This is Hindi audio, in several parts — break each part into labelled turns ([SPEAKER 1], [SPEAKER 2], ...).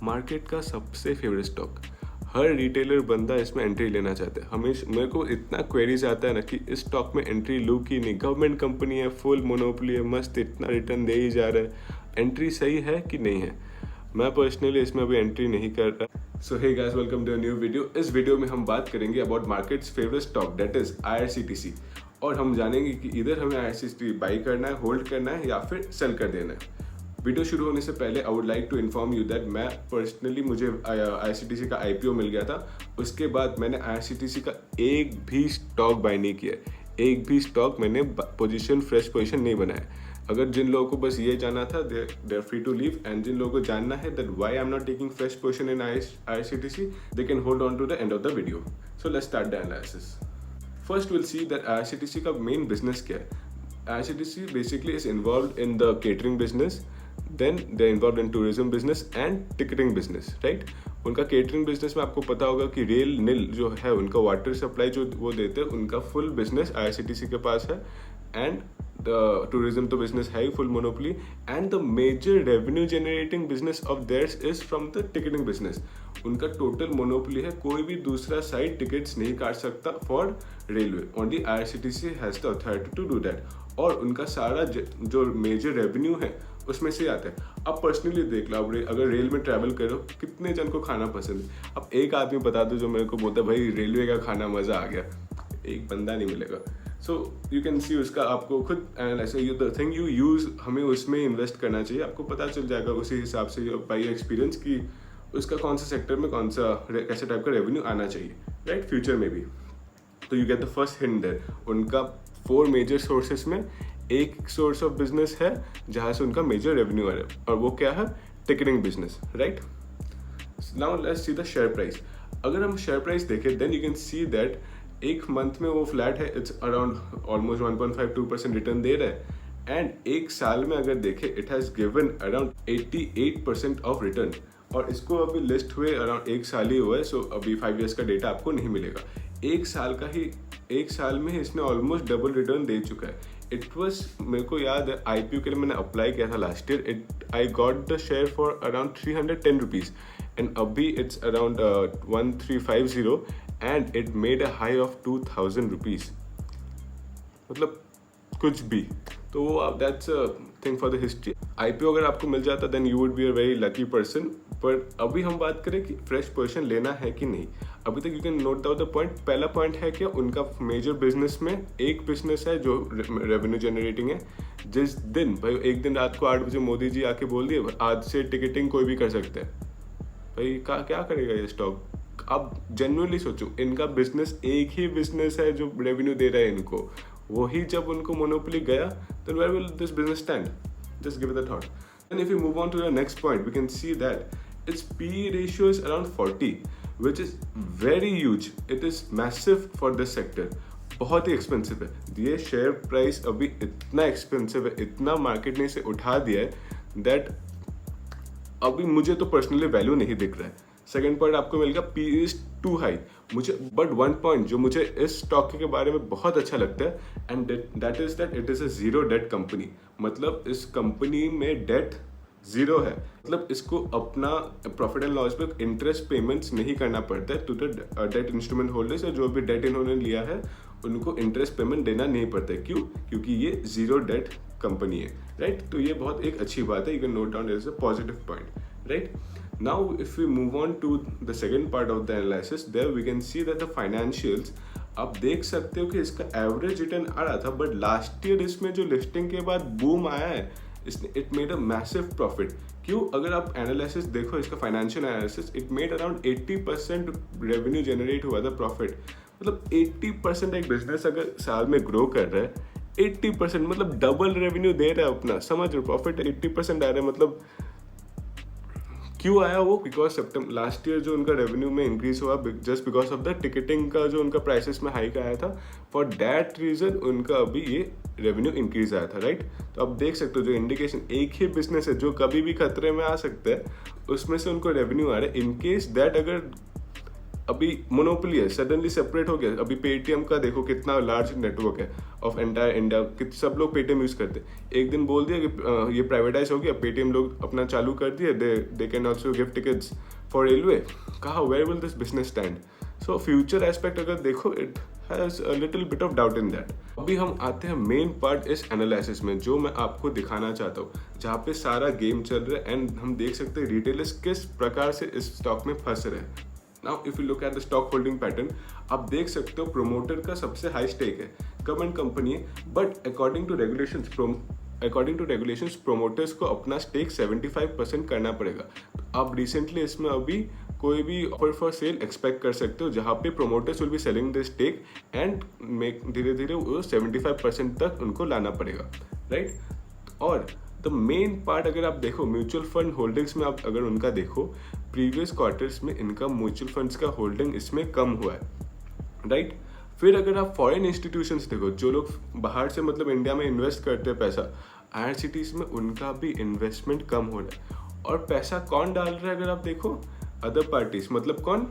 [SPEAKER 1] मार्केट का सबसे फेवरेट स्टॉक। हर रिटेलर बंदा इसमें एंट्री लेना चाहता है। हमेशा मेरे को इतना क्वेरीज आता है ना कि इस स्टॉक में एंट्री लूँ कि नहीं। गवर्नमेंट कंपनी है, फुल मोनोपोली है, मस्त इतना रिटर्न दे ही जा रहा है, एंट्री सही है कि नहीं है। मैं पर्सनली इसमें अभी एंट्री नहीं कर रहा। So hey guys, welcome to a new video. इस वीडियो में हम बात करेंगे about markets favourite stock, that is IRCTC। और हम जानेंगे कि इधर हमें IRCTC बाई करना है, होल्ड करना है या फिर सेल कर देना है। वीडियो शुरू होने से पहले I would like to inform you that मैं पर्सनली मुझे IRCTC का IPO मिल गया था। उसके बाद मैंने IRCTC का एक भी स्टॉक बाय नहीं किया, एक भी स्टॉक मैंने फ्रेश पोजीशन नहीं बनाया। अगर जिन लोगों को बस ये जानना था, they are free to leave. And जिन लोगों को जानना है that why I am not taking fresh position in IRCTC, they can hold on to the end of the video. So let's start the analysis. First will see that IRCTC का मेन बिजनेस क्या है। IRCTC basically is involved in the catering business, then they're involved in tourism business and ticketing business, right? उनका केटरिंग बिजनेस में आपको पता होगा कि रेल नील जो है, उनका वाटर सप्लाई जो वो देते हैं, उनका फुल बिजनेस IRCTC के पास है। एंड द टूरिज्म तो बिजनेस है ही, full monopoly. And the major revenue generating business of theirs is from the ticketing business. उनका टोटल मोनोपोली है, कोई भी दूसरा साइड टिकट्स नहीं काट सकता for railway. Only IRCTC has the authority to do that. और उनका सारा जो मेजर रेवेन्यू है उसमें से आता है। अब पर्सनली देख लो, अगर रेल में ट्रैवल करो, कितने जन को खाना पसंद है। अब एक आदमी बता दो जो मेरे को बोलता है भाई रेलवे का खाना मज़ा आ गया, एक बंदा नहीं मिलेगा। सो यू कैन सी उसका आपको खुद analyse, the thing you use, हमें उसमें इन्वेस्ट करना चाहिए। आपको पता चल जाएगा उसी हिसाब से बाई एक्सपीरियंस कि उसका कौन सा सेक्टर में कौन सा कैसे टाइप का रेवेन्यू आना चाहिए, राइट, फ्यूचर में भी। तो you get the first hint there. उनका 4 मेजर सोर्सेस में एक सोर्स ऑफ बिजनेस है जहाँ से उनका मेजर रेवेन्यू आ रहा है, और वो क्या है, ticketing business, right. Now let's see the share price. अगर हम शेयर प्राइस देखें then you can see that एक मंथ में वो फ्लैट है, इट्स अराउंड ऑलमोस्ट 1.52% रिटर्न दे रहा है। एंड एक साल में अगर देखें, it has given around 88% of return. और इसको अभी लिस्ट हुए अराउंड एक साल ही हुआ है, सो अभी 5 ईयर्स का डेटा आपको नहीं मिलेगा। एक साल में इसने ऑलमोस्ट डबल रिटर्न दे चुका है। इट वॉज, मेरे को याद है IPO के लिए मैंने अप्लाई किया था last year. I got the share for around 310 rupees and अभी it's around 1350 and it made a high of 2000 rupees. मतलब कुछ भी। तो that's a thing for the history. IPO अगर आपको मिल जाता then you would be a very lucky person. पर अभी हम बात करें कि फ्रेश पोजीशन लेना है कि नहीं। अभी तक you can note down the point. पहला पॉइंट है कि उनका मेजर बिजनेस में एक बिजनेस है जो रेवेन्यू जनरेटिंग है। जिस दिन भाई, एक दिन रात को 8 बजे मोदी जी आके बोल दिए आज से टिकटिंग कोई भी कर सकता है, भाई क्या करेगा ये स्टॉक। अब जेन्युइनली सोचो, इनका बिजनेस एक ही बिजनेस है जो रेवेन्यू दे रहा है इनको। वही जब उनको मोनोपोली गया, then where will this business stand? Just give it a thought. And if we move on to the next point, we can see that its PE ratio is around 40, which is very huge. It is massive for this sector. बहुत ही एक्सपेंसिव है ये शेयर प्राइस। अभी इतना एक्सपेंसिव है, इतना मार्केट ने इसे उठा दिया है दैट अभी मुझे तो पर्सनली वैल्यू नहीं दिख रहा है। सेकेंड पॉइंट आपको मिलेगा PE इज टू हाई मुझे। बट वन पॉइंट जो मुझे इस स्टॉक के बारे में बहुत अच्छा लगता है, and that is that it is a zero debt company. मतलब इस कंपनी में डेट जीरो है। मतलब इसको अपना प्रॉफिट एंड लॉस पे इंटरेस्ट पेमेंट्स नहीं करना पड़ता है to the debt instrument holders. जो भी डेट इन्होंने लिया है उनको इंटरेस्ट पेमेंट देना नहीं पड़ता है। क्यों? क्योंकि ये जीरो डेट कंपनी है, राइट। तो ये बहुत एक अच्छी बात है। You can note down it is a positive point, right. Now, if we move on to the second part of the analysis, there we can see that the financials, आप देख सकते हो कि इसका एवरेज रिटर्न आ रहा था, बट लास्ट ईयर इसमें जो लिस्टिंग के बाद बूम आया है, इसने it made a massive profit. क्यों? अगर आप एनालिसिस देखो, इसका financial analysis, it made around 80% revenue generate हुआ था प्रॉफिट। मतलब 80% एक बिजनेस अगर साल में ग्रो कर रहा है, 80% मतलब डबल रेवेन्यू दे रहा है अपना। समझ रहे, प्रॉफिट 80% आ रहा है। मतलब क्यों आया वो? बिकॉज सितंबर लास्ट ईयर जो उनका रेवेन्यू में इंक्रीज हुआ just because of the ticketing का जो उनका प्राइसेस में हाइक आया था। फॉर दैट रीजन उनका अभी ये रेवेन्यू इंक्रीज आया था, राइट। तो आप देख सकते हो जो इंडिकेशन, एक ही बिजनेस है जो कभी भी खतरे में आ सकता है, उसमें से उनको रेवेन्यू आ रहा है। इनकेस दैट अगर अभी मोनोपोली है, सडनली सेपरेट हो गया। अभी पेटीएम का देखो कितना लार्ज नेटवर्क है ऑफ एंटायर इंडिया, सब लोग पेटीएम यूज करते हैं। एक दिन बोल दिया कि ये प्राइवेटाइज हो गया, पेटीएम लोग अपना चालू कर दिए, they can also give tickets for railway. कहा where will this business stand? So future aspect अगर देखो, it has a little bit of doubt in that. अभी हम आते हैं मेन पार्ट इस एनालिसिस में, जो मैं आपको दिखाना चाहता हूँ, जहाँ पे सारा गेम चल रहा है एंड हम देख सकते हैं रिटेलर्स किस प्रकार से इस स्टॉक में फंस रहे हैं। Now if you look at the stock holding pattern, आप देख सकते हो प्रोमोटर का सबसे हाई स्टेक है, गवर्नमेंट कंपनी है, but according to regulations promoters को अपना स्टेक 75% करना पड़ेगा। तो आप रिसेंटली इसमें अभी कोई भी ऑफर फॉर सेल एक्सपेक्ट कर सकते हो, जहाँ पे promoters will be selling the stake and make धीरे धीरे वो 75% तक उनको लाना पड़ेगा, राइट। और द मेन पार्ट अगर आप देखो म्यूचुअल फंड होल्डिंग्स में, आप अगर उनका देखो प्रीवियस क्वार्टर्स में इनका म्यूचुअल फंड्स का होल्डिंग इसमें कम हुआ है, राइट। फिर अगर आप फॉरेन इंस्टीट्यूशंस देखो, जो लोग बाहर से मतलब इंडिया में इन्वेस्ट करते हैं पैसा, IRCTC में उनका भी इन्वेस्टमेंट कम हो रहा है। और पैसा कौन डाल रहा है अगर आप देखो, अदर पार्टीज, मतलब कौन?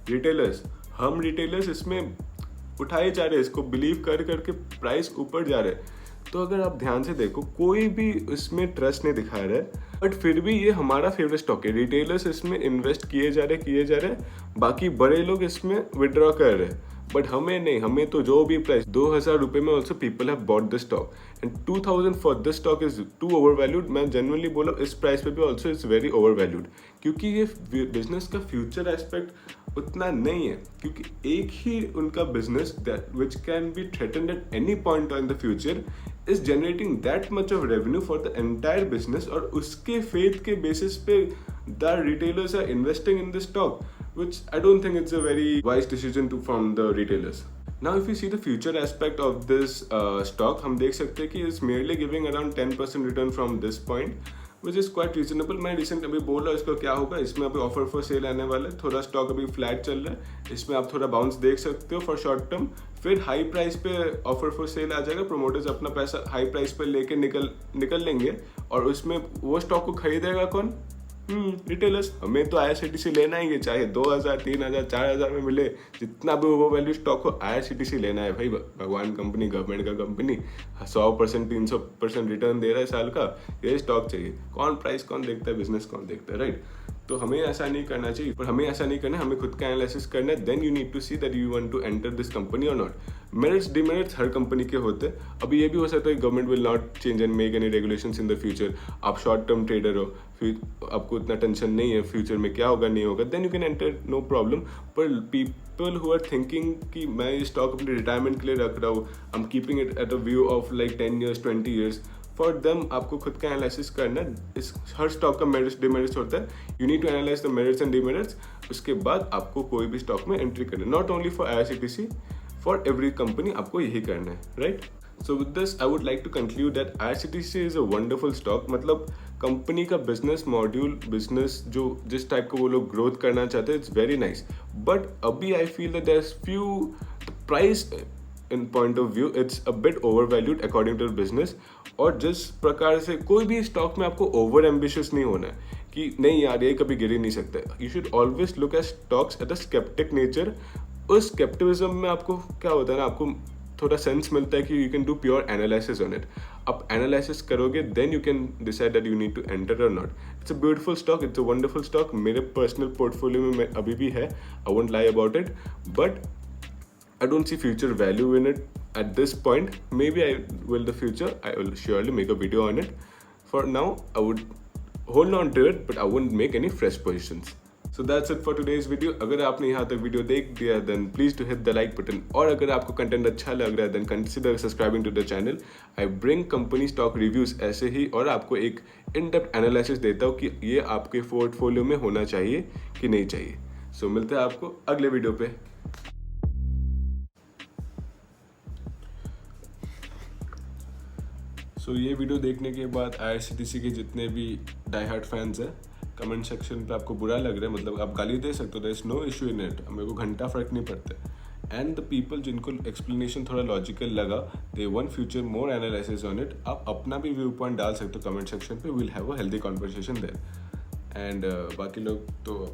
[SPEAKER 1] रिटेलर्स। हम रिटेलर्स इसमें उठाए जा रहे हैं, इसको बिलीव कर करके प्राइस ऊपर जा रहे हैं। तो अगर आप ध्यान से देखो, कोई भी इसमें ट्रस्ट नहीं दिखा रहा है, बट फिर भी ये हमारा फेवरेट स्टॉक है। रिटेलर्स इसमें इन्वेस्ट किए जा रहे, बाकी बड़े लोग इसमें विड्रॉ कर रहे हैं, बट हमें नहीं। हमें तो जो भी प्राइस 2000 रुपये में also people have bought the stock and 2000 for this stock is too over valued. मैं जनरली बोला इस प्राइस पे भी also is very over valued, क्योंकि ये बिजनेस का फ्यूचर एस्पेक्ट उतना नहीं है, क्योंकि एक ही उनका business that which can be threatened at any point in the future is generating that much of revenue for the entire business, और उसके फेथ के बेसिस पे the retailers are investing in the stock, which I don't think it's a very wise decision from the retailers. Now if you see the future aspect of this stock, हम देख सकते हैं कि it's merely giving around 10% return from this point, which is quite reasonable. मैं रिसेंट अभी बोल रहा हूँ इसको क्या होगा, इसमें अभी ऑफर फॉर सेल आने वाला है, थोड़ा स्टॉक अभी फ्लैट चल रहा है, इसमें आप थोड़ा बाउंस देख सकते हो फॉर शॉर्ट टर्म। फिर हाई प्राइस पे ऑफर फॉर सेल आ जाएगा, प्रोमोटर्स अपना पैसा हाई प्राइस पे लेके निकल लेंगे, और उसमें वो स्टॉक को खरीदेगा कौन? रिटेलर्स। हमें तो IRCTC लेना ही है, चाहे 2000, 3000, 4000 में मिले, जितना भी वो वैल्यू स्टॉक हो, IRCTC लेना है भाई। भगवान कंपनी, गवर्नमेंट का कंपनी 100%, 300% रिटर्न दे रहा है साल का, ये स्टॉक चाहिए। कौन प्राइस कौन देखता है, बिजनेस कौन देखता है, राइट। तो हमें ऐसा नहीं करना चाहिए, पर हमें ऐसा नहीं करना है, हमें खुद का एनालिसिस करना है। Then you need to see that you want to enter this company और नॉट। मेरिट्स डिमेरिट्स हर कंपनी के होते हैं। अभी ये भी हो सकता है government will not change and make any regulations in the future. आप शॉर्ट टर्म ट्रेडर हो, फिर आपको इतना टेंशन नहीं है फ्यूचर में क्या होगा नहीं होगा, then you can enter, no problem. पर पीपल हु आर थिंकिंग कि मैं ये स्टॉक अपने रिटायरमेंट के लिए रख रहा हूँ, I am keeping it at a view of like 10 years 20 years, for them आपको खुद का एनालिसिस करना है। इस हर स्टॉक का मेरिट्स डिमेरिट्स होता है, you need to analyse the merits and demerits. उसके बाद आपको कोई भी स्टॉक में एंट्री करना है, not only for IRCTC, for every company आपको यही करना है, right. So with this I would like to conclude that IRCTC is a wonderful stock. मतलब कंपनी का बिजनेस मॉड्यूल, बिजनेस जो जिस टाइप का वो लोग ग्रोथ करना चाहते हैं, इट्स वेरी नाइस, बट अभी I feel that there is few price in point of view it's a bit over valued according to business. और जिस प्रकार से कोई भी स्टॉक में आपको ओवर एम्बिशियस नहीं होना है कि नहीं यार ये कभी गिर ही नहीं सकता। You should always look at stocks at a sceptic nature. उस स्केप्टिविज्म में आपको क्या होता है ना, आपको थोड़ा सेंस मिलता है कि you can do pure analysis on it. आप एनालिसिस करोगे then you can decide that you need to enter और not. It's a beautiful stock, it's a wonderful stock. मेरे पर्सनल पोर्टफोलियो में अभी भी है, I won't lie about it, but I don't see future value in it at this point. Maybe I will the future. I will surely make a video on it. For now, I would hold on to it, but I wouldn't make any fresh positions. So that's it for today's video. अगर आपने यहाँ तक वीडियो देख दिया then please to hit the like button. और अगर आपको कंटेंट अच्छा लग रहा है then consider subscribing to the channel. I bring company stock reviews ऐसे ही, और आपको एक in-depth analysis देता हूँ कि ये आपके पोर्टफोलियो में होना चाहिए कि नहीं चाहिए। So मिलते हैं आपको अगले वीडियो पे। सो ये वीडियो देखने के बाद IRCTC के जितने भी डाई हार्ड फैंस हैं, कमेंट सेक्शन पे आपको बुरा लग रहा है, मतलब आप गाली दे सकते हो, there is no issue in it, मेरे को घंटा फर्क नहीं पड़ता। एंड द पीपल जिनको एक्सप्लेनेशन थोड़ा लॉजिकल लगा, they want future more analysis on it. आप अपना भी व्यू पॉइंट डाल सकते हो कमेंट सेक्शन पे, will have a healthy conversation there. And बाकी लोग तो